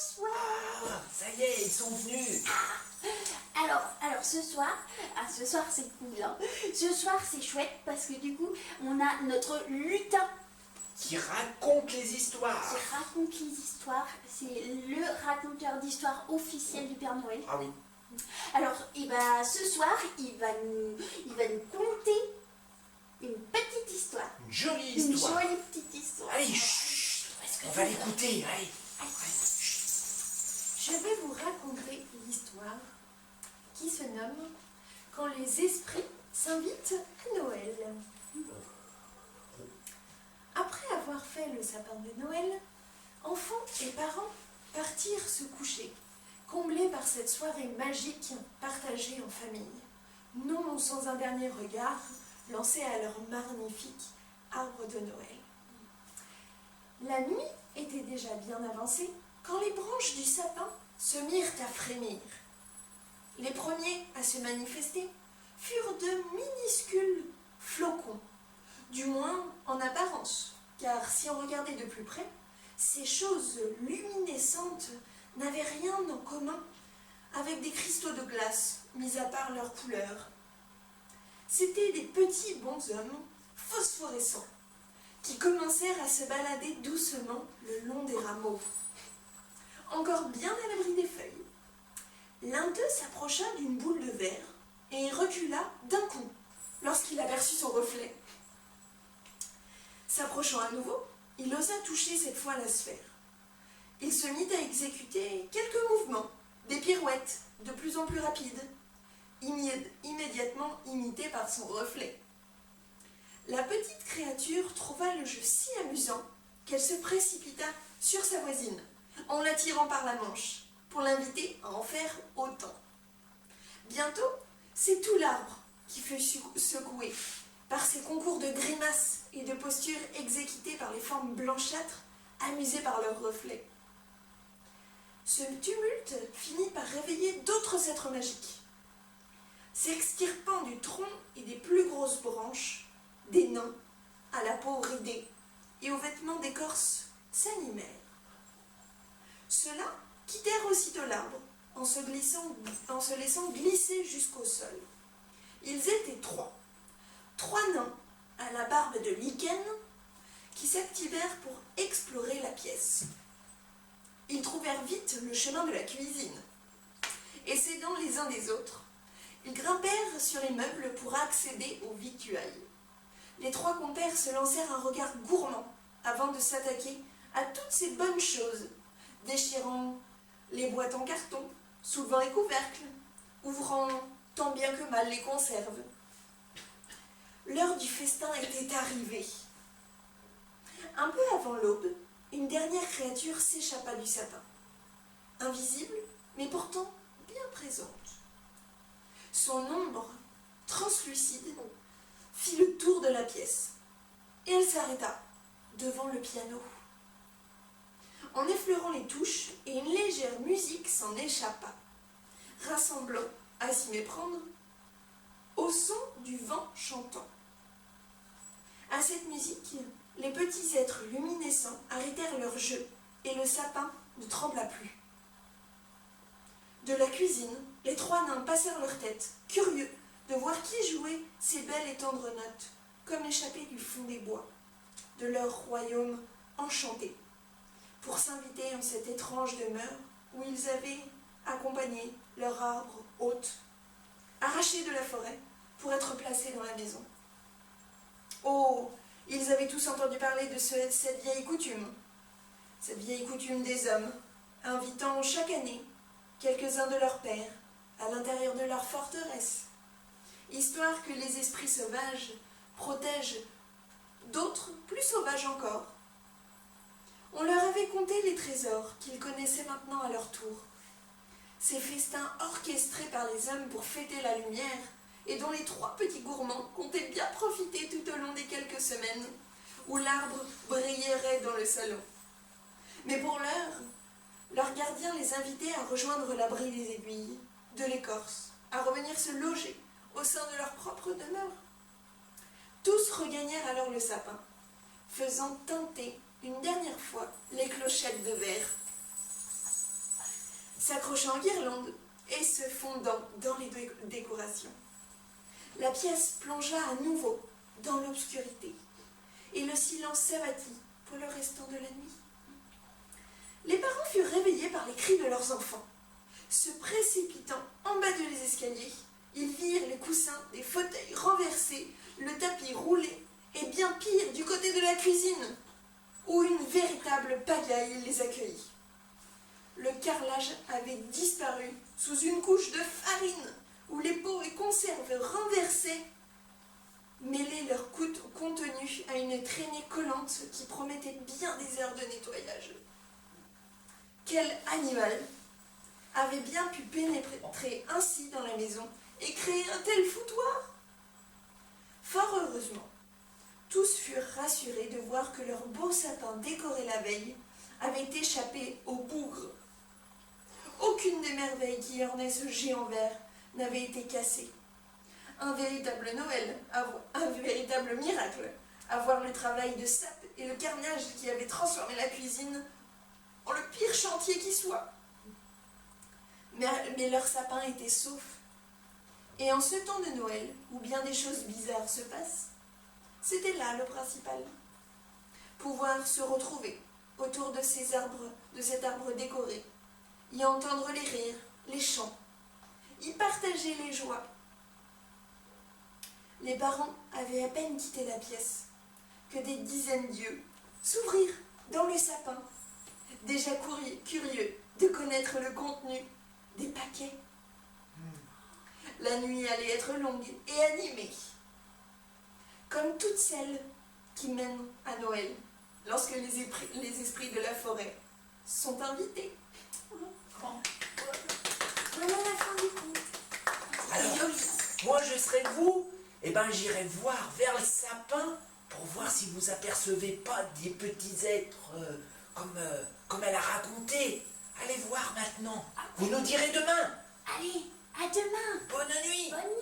bonsoir. Ah, ça y est, ils sont venus. Alors ce soir, c'est cool, hein. Ce soir c'est chouette parce que du coup on a notre lutin Qui raconte les histoires. qui raconte les histoires. C'est le raconteur d'histoires officiel du Père Noël. Ah oui. Alors ce soir il va nous conter une petite histoire. Une jolie Une histoire. jolie petite histoire. Allez, chut, on va l'écouter, allez. Je vais vous raconter l'histoire qui se nomme « Quand les esprits s'invitent à Noël ». Après avoir fait le sapin de Noël, enfants et parents partirent se coucher, comblés par cette soirée magique partagée en famille, non sans un dernier regard lancé à leur magnifique arbre de Noël. La nuit était déjà bien avancée quand les branches du sapin se mirent à frémir. Les premiers à se manifester furent de minuscules flocons, du moins en apparence, car si on regardait de plus près, ces choses luminescentes n'avaient rien en commun avec des cristaux de glace, mis à part leur couleur. C'étaient des petits bonshommes phosphorescents qui commencèrent à se balader doucement le long des rameaux. Encore bien à l'abri des feuilles, l'un d'eux s'approcha d'une boule de verre et recula d'un coup lorsqu'il aperçut son reflet. S'approchant à nouveau, il osa toucher cette fois la sphère. Il se mit à exécuter quelques mouvements, des pirouettes de plus en plus rapides, immédiatement imités par son reflet. La petite créature trouva le jeu si amusant qu'elle se précipita sur sa voisine, en l'attirant par la manche, pour l'inviter à en faire autant. Bientôt, c'est tout l'arbre qui fut secoué par ces concours de grimaces et de postures exécutées par les formes blanchâtres, amusées par leur reflet. Ce tumulte finit par réveiller d'autres êtres magiques. S'extirpant du tronc et des plus grosses branches, des nains, à la peau ridée et aux vêtements d'écorce, s'animèrent. Ceux-là quittèrent aussitôt l'arbre en se laissant glisser jusqu'au sol. Ils étaient trois nains à la barbe de lichen qui s'activèrent pour explorer la pièce. Ils trouvèrent vite le chemin de la cuisine et s'aidant les uns des autres, ils grimpèrent sur les meubles pour accéder aux victuailles. Les trois compères se lancèrent un regard gourmand avant de s'attaquer à toutes ces bonnes choses, déchirant les boîtes en carton, soulevant les couvercles, ouvrant tant bien que mal les conserves. L'heure du festin était arrivée. Un peu avant l'aube, une dernière créature s'échappa du sapin. Invisible, mais pourtant bien présente. Son ombre, translucide, fit le tour de la pièce, et elle s'arrêta devant le piano. En effleurant les touches, et une légère musique s'en échappa, rassemblant, à s'y méprendre, au son du vent chantant. À cette musique, les petits êtres luminescents arrêtèrent leur jeu, et le sapin ne trembla plus. De la cuisine, les trois nains passèrent leur tête, curieux de voir qui jouait ces belles et tendres notes, comme échappées du fond des bois, de leur royaume enchanté, pour s'inviter en cette étrange demeure où ils avaient accompagné leur arbre hôte, arraché de la forêt pour être placés dans la maison. Oh, ils avaient tous entendu parler de cette vieille coutume des hommes, invitant chaque année quelques-uns de leurs pères à l'intérieur de leur forteresse, histoire que les esprits sauvages protègent d'autres plus sauvages encore. On leur avait conté les trésors qu'ils connaissaient maintenant à leur tour. Ces festins orchestrés par les hommes pour fêter la lumière et dont les trois petits gourmands comptaient bien profiter tout au long des quelques semaines où l'arbre brillerait dans le salon. Mais pour l'heure, leurs gardiens les invitaient à rejoindre l'abri des aiguilles, de l'écorce, à revenir se loger au sein de leur propre demeure. Tous regagnèrent alors le sapin, faisant tinter une dernière fois les clochettes de verre. s'accrochant en guirlande et se fondant dans les décorations. La pièce plongea à nouveau dans l'obscurité et le silence s'abattit pour le restant de la nuit. Les parents furent réveillés par les cris de leurs enfants. Se précipitant en bas des escaliers, ils virent les coussins des fauteuils renversés, le tapis roulé et bien pire du côté de la cuisine, où une véritable pagaille les accueillit. Le carrelage avait disparu sous une couche de farine où les pots et conserves renversés mêlaient leur contenu à une traînée collante qui promettait bien des heures de nettoyage. Quel animal avait bien pu pénétrer ainsi dans la maison et créer un tel foutoir? Fort heureusement, tous furent rassurés de voir que leur beau sapin décoré la veille avait échappé au bougre. Aucune des merveilles qui ornaient ce géant vert n'avait été cassée. Un véritable Noël, un véritable miracle, à voir le travail de sape et le carnage qui avait transformé la cuisine en le pire chantier qui soit. Mais leur sapin était sauf. Et en ce temps de Noël, où bien des choses bizarres se passent, c'était là le principal. Pouvoir se retrouver autour de cet arbre décoré, y entendre les rires, les chants, y partager les joies. Les parents avaient à peine quitté la pièce que des dizaines d'yeux s'ouvrirent dans le sapin, déjà curieux de connaître le contenu des paquets. La nuit allait être longue et animée, comme toutes celles qui mènent à Noël, lorsque les esprits de la forêt sont invités. Voilà la fin du conte. Alors, moi je serai vous, et ben j'irai voir vers le sapin pour voir si vous apercevez pas des petits êtres comme elle a raconté. Allez voir maintenant. Vous nous direz demain. Allez, à demain. Bonne nuit. Bonne nuit.